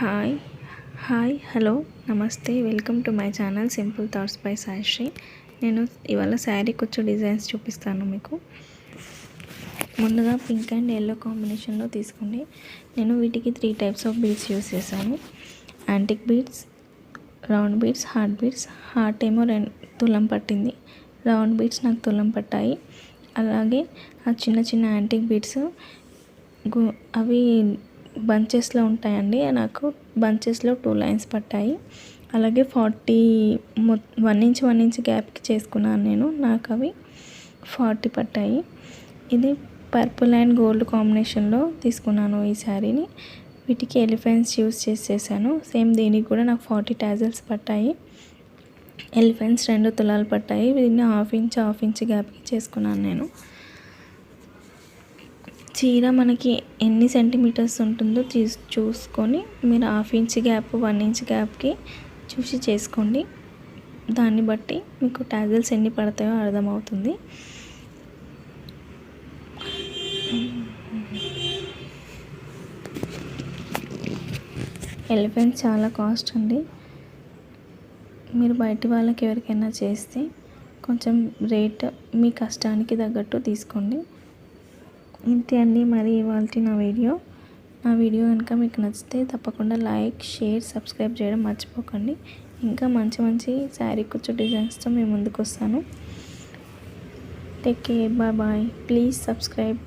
Hi hello నమస్తే, welcome to my channel simple thoughts by Saisri. నేను ఇవాళ శారీ కుచ్చు డిజైన్స్ చూపిస్తాను మీకు. ముందుగా పింక్ అండ్ ఎల్లో కాంబినేషన్లో తీసుకోండి. నేను వీటికి 3 టైప్స్ ఆఫ్ బీడ్స్ యూస్ చేశాను. Antique beads, round beads, heart beads. Heart ఏమో తులం పట్టింది, రౌండ్ బీడ్స్ నాకు తులం పట్టాయి. అలాగే ఆ చిన్న చిన్న యాంటిక్ బీడ్స్ అవి బంచెస్లో ఉంటాయండి. నాకు బంచెస్లో 2 లైన్స్ పట్టాయి. అలాగే 1 ఇంచ్ గ్యాప్కి చేసుకున్నాను నేను. నాకు అవి 40 పట్టాయి. ఇది పర్పుల్ అండ్ గోల్డ్ కాంబినేషన్లో తీసుకున్నాను ఈ శారీని. వీటికి ఎలిఫెంట్స్ యూస్ చేసేసాను. సేమ్ దీనికి కూడా నాకు 40 టాజల్స్ పట్టాయి. ఎలిఫెంట్స్ 2 తులాలు పట్టాయి. వీటిని హాఫ్ ఇంచ్ గ్యాప్కి చేసుకున్నాను నేను. చీర మనకి ఎన్ని సెంటీమీటర్స్ ఉంటుందో చూసుకొని మీరు హాఫ్ ఇంచ్ గ్యాప్ 1 ఇంచ్ గ్యాప్కి చూసి చేసుకోండి. దాన్ని బట్టి మీకు టాజల్స్ ఎన్ని పడతాయో అర్థమవుతుంది. ఎలిఫెంట్ చాలా కాస్ట్ అండి. మీరు బయట వాళ్ళకి ఎవరికైనా చేస్తే కొంచెం రేట్ మీ కష్టానికి తగ్గట్టు తీసుకోండి. ఇంతే అండి మరి ఇవాల్టి నా వీడియో కనుక మీకు నచ్చితే తప్పకుండా లైక్, షేర్, సబ్స్క్రైబ్ చేయడం మర్చిపోకండి. ఇంకా మంచి శారీ కుచ్చు డిజైన్స్తో మేము ముందుకు వస్తాను. Take care, bye. Please subscribe.